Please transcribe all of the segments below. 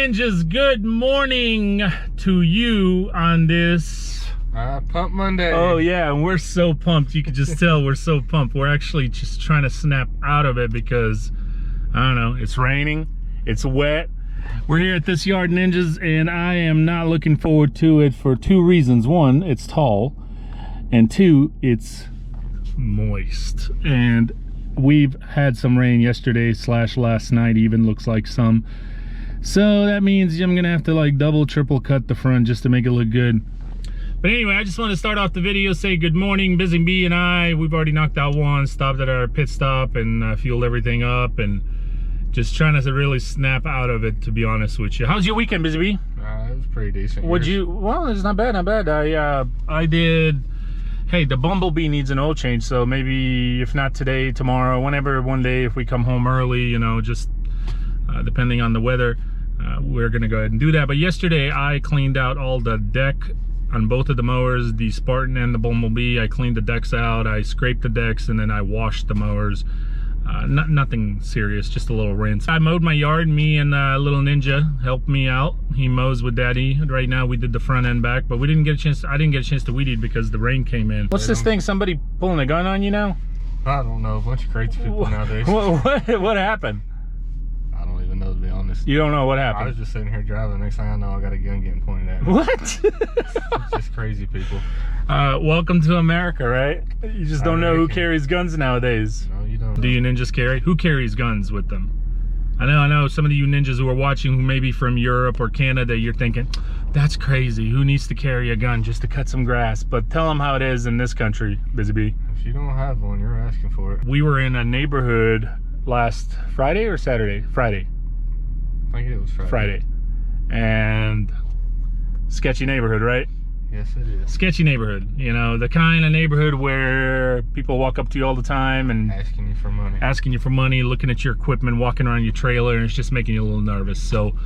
Ninjas, good morning to you on this Pump Monday. Oh yeah, and we're so pumped. You can just tell we're so pumped. We're actually just trying to snap out of it because I don't know, it's raining, it's wet. We're here at This Yard Ninjas and I am not looking forward to it for two reasons. One, it's tall, and two, it's moist. And we've had some rain yesterday / last night, even looks like some. So that means I'm gonna have to like double, triple cut the front just to make it look good. But anyway, I just want to start off the video, say good morning. Busy Bee and I, we've already knocked out one, stopped at our pit stop and fueled everything up, and just trying to really snap out of it, to be honest with you. How's your weekend, Busy Bee? It was pretty decent. Would you? Well, it's not bad, not bad. I did. Hey, the Bumblebee needs an oil change, so maybe if not today, tomorrow, whenever, one day, if we come home early, you know, just depending on the weather, we're gonna go ahead and do that. But yesterday, I cleaned out all the deck on both of the mowers, the Spartan and the Bumblebee. I cleaned the decks out, I scraped the decks, and then I washed the mowers. Nothing serious, just a little rinse. I mowed my yard. Me and little Ninja helped me out. He mows with Daddy. Right now we did the front and back, but we didn't get a chance. I didn't get a chance to weed eat because the rain came in. What's this thing? Somebody pulling a gun on you now? I don't know. A bunch of crazy people nowadays. What happened? I don't even know, to be honest. You don't know what happened? I was just sitting here driving. Next thing I know, I got a gun getting pointed at me. What? It's just crazy people. Welcome to America, right? You just don't know who carries guns nowadays. No, you don't. Do you ninjas carry? Who carries guns with them? I know some of you ninjas who are watching who may be from Europe or Canada, you're thinking, that's crazy. Who needs to carry a gun just to cut some grass? But tell them how it is in this country, Busy Bee. If you don't have one, you're asking for it. We were in a neighborhood last Friday or Saturday? Friday. I think it was Friday. Friday. And sketchy neighborhood, right? Yes, it is. Sketchy neighborhood, you know, the kind of neighborhood where people walk up to you all the time and asking you for money, looking at your equipment, walking around your trailer, and it's just making you a little nervous. So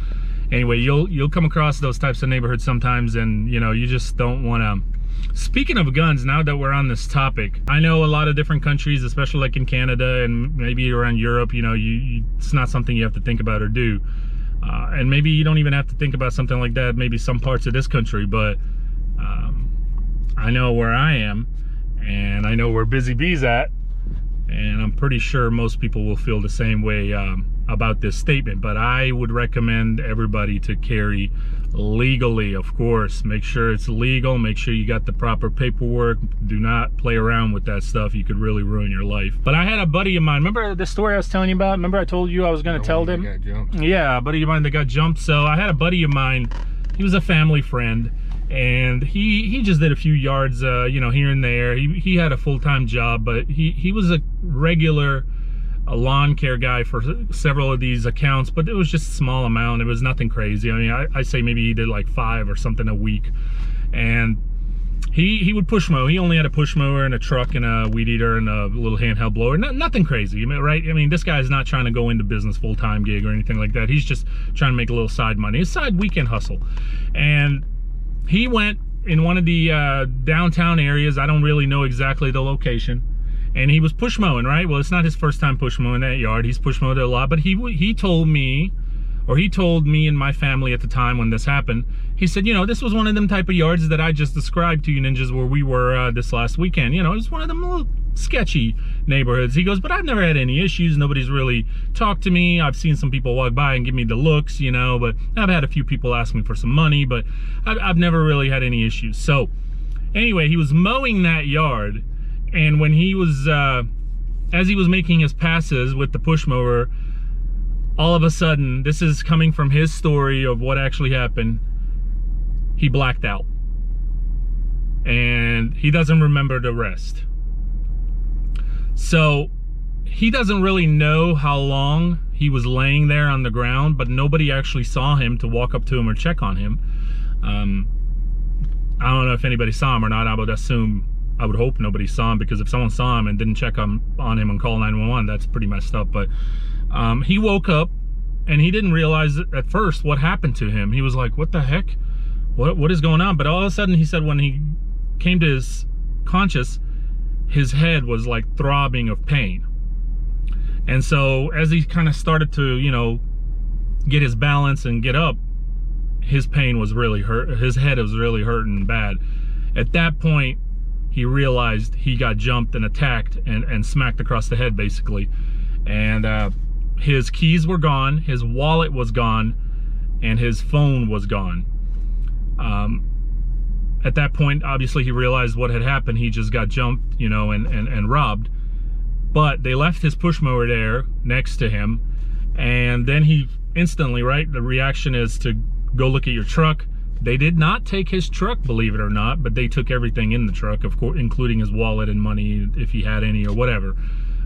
anyway, you'll come across those types of neighborhoods sometimes, and you know, you just don't want to. Speaking of guns, now that we're on this topic, I know a lot of different countries, especially like in Canada and maybe around Europe, you know, it's not something you have to think about or do. And maybe you don't even have to think about something like that, maybe some parts of this country, but I know where I am, and I know where Busy Bee's at, and I'm pretty sure most people will feel the same way about this statement. But I would recommend everybody to carry legally, of course. Make sure it's legal, make sure you got the proper paperwork. Do not play around with that stuff. You could really ruin your life. But I had a buddy of mine, remember the story I was telling you about? Remember I told you I was going to tell them? Yeah, a buddy of mine that got jumped. So I had a buddy of mine, he was a family friend, and he just did a few yards, you know, here and there. He had a full-time job, but he was a regular lawn care guy for several of these accounts, but it was just a small amount. It was nothing crazy. I mean, I say maybe he did like 5 or something a week, and he would push mow. He only had a push mower and a truck and a weed eater and a little handheld blower. Nothing crazy, right? I mean, this guy's not trying to go into business full-time gig or anything like that. He's just trying to make a little side money, a side weekend hustle. And he went in one of the downtown areas. I don't really know exactly the location. And he was push mowing, right? Well, it's not his first time push mowing that yard. He's push mowed it a lot. But he told me, or he told me and my family at the time when this happened, he said, you know, this was one of them type of yards that I just described to you ninjas where we were this last weekend. You know, it was one of them little sketchy neighborhoods. He goes, but I've never had any issues. Nobody's really talked to me. I've seen some people walk by and give me the looks, you know, but I've had a few people ask me for some money, but I've never really had any issues. So anyway, he was mowing that yard, and when he was, as he was making his passes with the push mower, all of a sudden, this is coming from his story of what actually happened, he blacked out. And he doesn't remember the rest. So he doesn't really know how long he was laying there on the ground, but nobody actually saw him to walk up to him or check on him. I don't know if anybody saw him or not. I would hope nobody saw him, because if someone saw him and didn't check on him and call 911, that's pretty messed up. But he woke up and he didn't realize at first what happened to him. He was like, what the heck? What is going on? But all of a sudden, he said when he came to his conscious, his head was like throbbing of pain. And so as he kind of started to, you know, get his balance and get up, his pain was really hurt. His head was really hurting bad. At that point, he realized he got jumped and attacked and smacked across the head, basically. And his keys were gone, his wallet was gone, and his phone was gone. At that point, obviously, he realized what had happened. He just got jumped, you know, and robbed. But they left his push mower there next to him. And then he instantly, right, the reaction is to go look at your truck. They did not take his truck, believe it or not, but they took everything in the truck, of course, including his wallet and money, if he had any or whatever.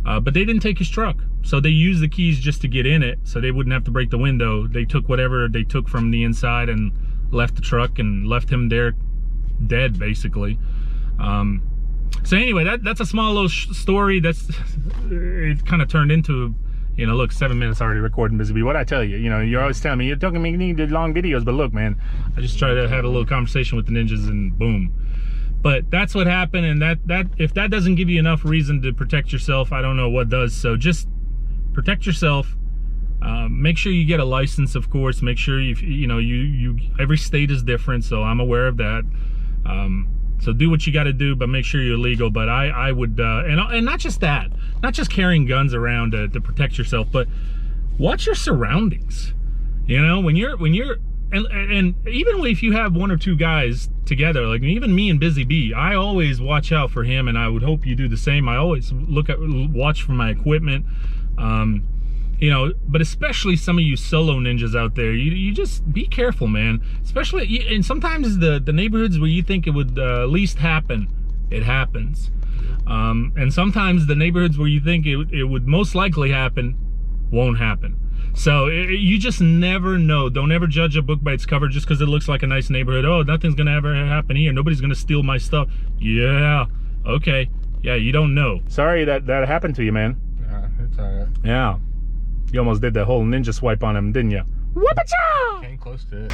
But they didn't take his truck. So they used the keys just to get in it, so they wouldn't have to break the window. They took whatever they took from the inside and left the truck and left him there dead, basically. So anyway, that's a small little story. It kind of turned into, you know, look, 7 minutes already recording, Busy Bee. What'd I tell you? You know, you're always telling me, you're talking me, you need long videos, but look, man, I just try to have a little conversation with the ninjas and boom. But that's what happened, and that if that doesn't give you enough reason to protect yourself, I don't know what does. So just protect yourself. Make sure you get a license, of course. Make sure you know, every state is different, so I'm aware of that. So do what you got to do, but make sure you're legal. But I would, and not just that, not just carrying guns around to protect yourself, but watch your surroundings. You know, when you're, and even if you have one or two guys together, like even me and Busy Bee, I always watch out for him, and I would hope you do the same. I always watch for my equipment. You know, but especially some of you solo ninjas out there, you just be careful, man. Especially, and sometimes the neighborhoods where you think it would least happen, it happens. And sometimes the neighborhoods where you think it would most likely happen, won't happen. So you just never know. Don't ever judge a book by its cover just because it looks like a nice neighborhood. Oh, nothing's gonna ever happen here. Nobody's gonna steal my stuff. Yeah, okay. Yeah, you don't know. Sorry that happened to you, man. Yeah, it's alright. Yeah. You almost did that whole ninja swipe on him, didn't you? Whoop-a-cha! Came close to it.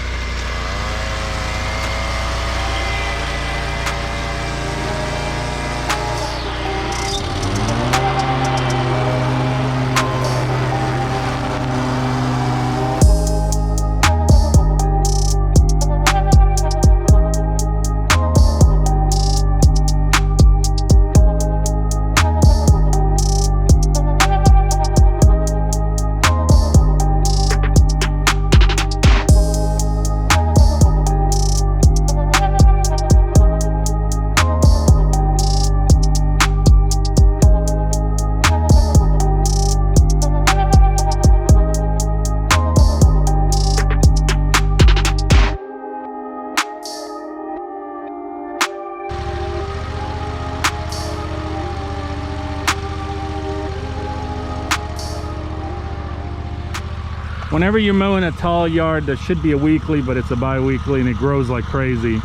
Whenever you're mowing a tall yard, there should be a weekly, but it's a bi-weekly and it grows like crazy.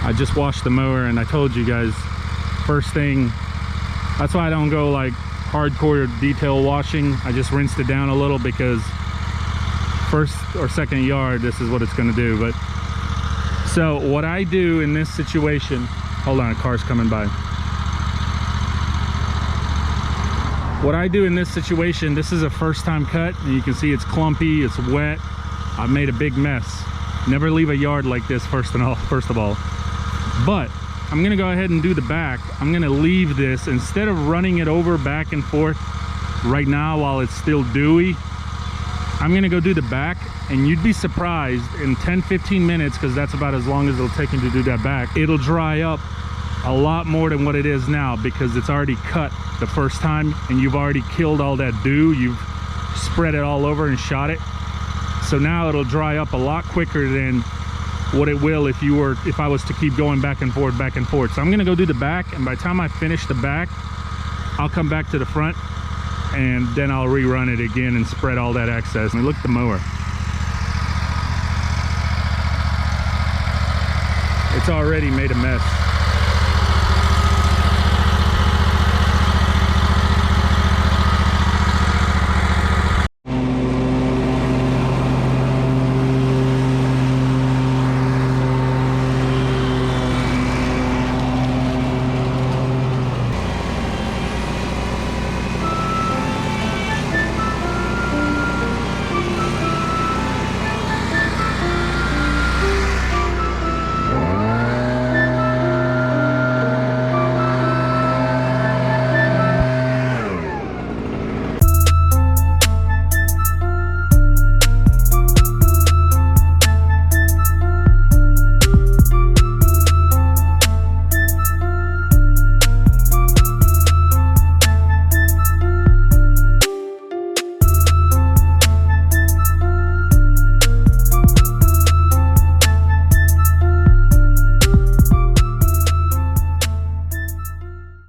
I just washed the mower and I told you guys, first thing, that's why I don't go like hardcore detail washing. I just rinsed it down a little because first or second yard, this is what it's gonna do. But so what I do in this situation, hold on, a car's coming by. What I do in this situation, this is a first time cut, and you can see it's clumpy, it's wet. I've made a big mess. Never leave a yard like this first of all. But I'm gonna go ahead and do the back. I'm gonna leave this, instead of running it over back and forth right now while it's still dewy, I'm gonna go do the back, and you'd be surprised in 10-15 minutes, because that's about as long as it'll take me to do that back, it'll dry up a lot more than what it is now, because it's already cut the first time and you've already killed all that dew. You've spread it all over and shot it, so now it'll dry up a lot quicker than what it will if I was to keep going back and forth. So I'm gonna go do the back, and by the time I finish the back, I'll come back to the front and then I'll rerun it again and spread all that excess. I mean, look at the mower. It's already made a mess.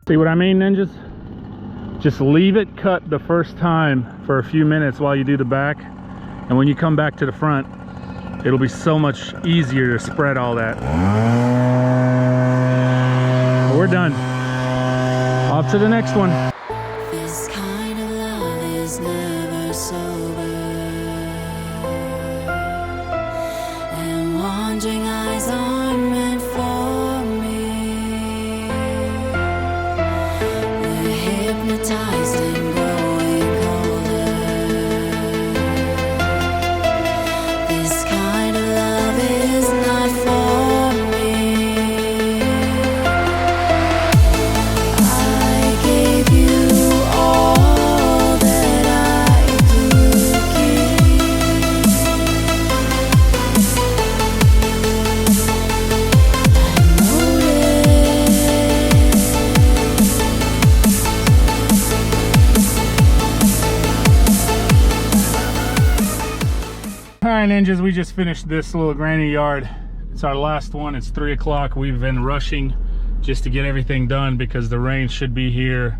See what I mean, ninjas? Just leave it cut the first time for a few minutes while you do the back, and when you come back to the front, it'll be so much easier to spread all that. We're done. Off to the next one. This kind of love is never sober, and wandering eyes aren't meant for me. We're hypnotized and growing colder. This kind of love is not for me. I gave you all that I could give. Alright, ninjas, we just finished this little granny yard. It's our last one. It's 3 o'clock. We've been rushing just to get everything done because the rain should be here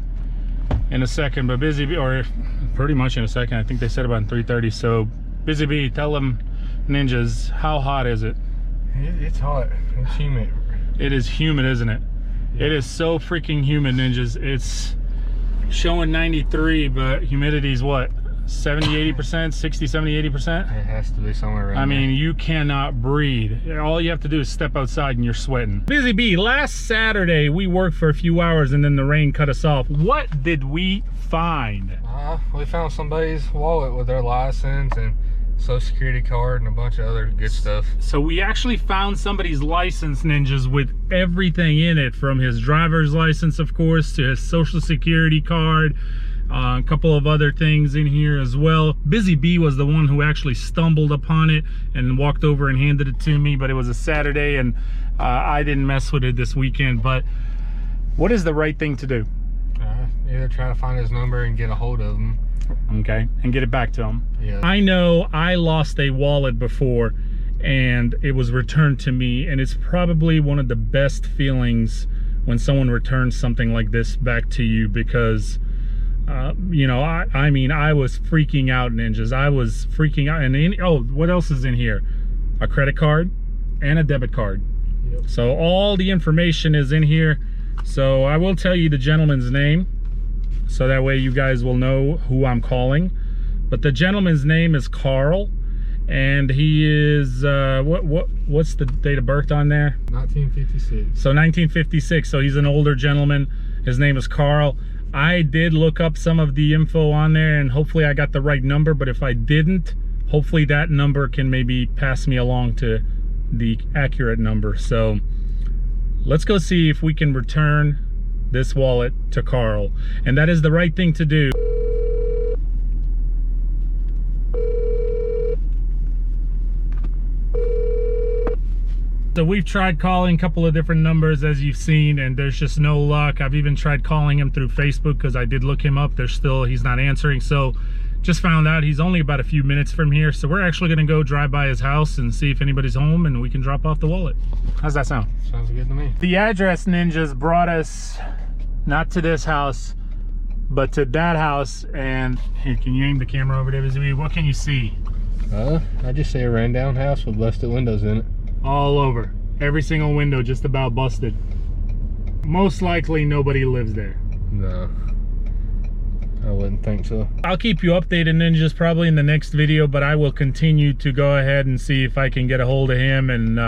in a second. But Busy Bee, or pretty much in a second, I think they said about 3:30. So Busy Bee, tell them, ninjas, how hot is it? It's hot. It's humid. It is humid, isn't it? It is so freaking humid, ninjas. It's showing 93, but humidity's what? 70, 80%, 60, 70, 80%? It has to be somewhere around I mean, there. you cannot breathe. All you have to do is step outside and you're sweating. Busy Bee, last Saturday we worked for a few hours and then the rain cut us off. What did we find? We found somebody's wallet with their license and social security card and a bunch of other good stuff. So we actually found somebody's license, ninjas, with everything in it, from his driver's license, of course, to his social security card. A couple of other things in here as well. Busy Bee was the one who actually stumbled upon it and walked over and handed it to me, but it was a Saturday and I didn't mess with it this weekend. But what is the right thing to do? Either try to find his number and get a hold of him. Okay, and get it back to him. Yeah. I know I lost a wallet before and it was returned to me, and it's probably one of the best feelings when someone returns something like this back to you, because you know, I mean, I was freaking out, ninjas. I was freaking out. And oh, what else is in here? A credit card and a debit card. Yep. So all the information is in here. So I will tell you the gentleman's name, so that way you guys will know who I'm calling. But the gentleman's name is Carl, and he is what's the date of birth on there? 1956. So 1956. So he's an older gentleman. His name is Carl. I did look up some of the info on there, and hopefully I got the right number, but if I didn't, hopefully that number can maybe pass me along to the accurate number. So let's go see if we can return this wallet to Carl, and that is the right thing to do. So we've tried calling a couple of different numbers, as you've seen, and there's just no luck. I've even tried calling him through Facebook because I did look him up. He's not answering. So just found out he's only about a few minutes from here. So we're actually gonna go drive by his house and see if anybody's home, and we can drop off the wallet. How's that sound? Sounds good to me. The address, ninjas, brought us not to this house, but to that house. And here, can you aim the camera over there, Busy? What can you see? I just see a ran down house with busted windows in it. All over. Every single window just about busted. Most likely nobody lives there. No, I wouldn't think so. I'll keep you updated, ninjas, probably in the next video, but I will continue to go ahead and see if I can get a hold of him. And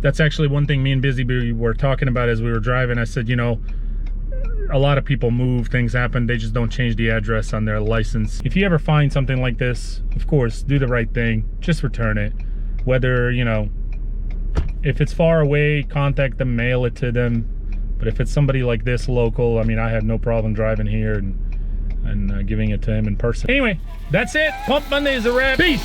that's actually one thing me and Busy Bee were talking about as we were driving. I said, you know, a lot of people move, things happen, they just don't change the address on their license. If you ever find something like this, of course, do the right thing. Just return it. Whether, you know, if it's far away, contact them, mail it to them. But if it's somebody like this local, I mean, I have no problem driving here and giving it to him in person. Anyway, that's it. Pump Monday is a wrap. Peace.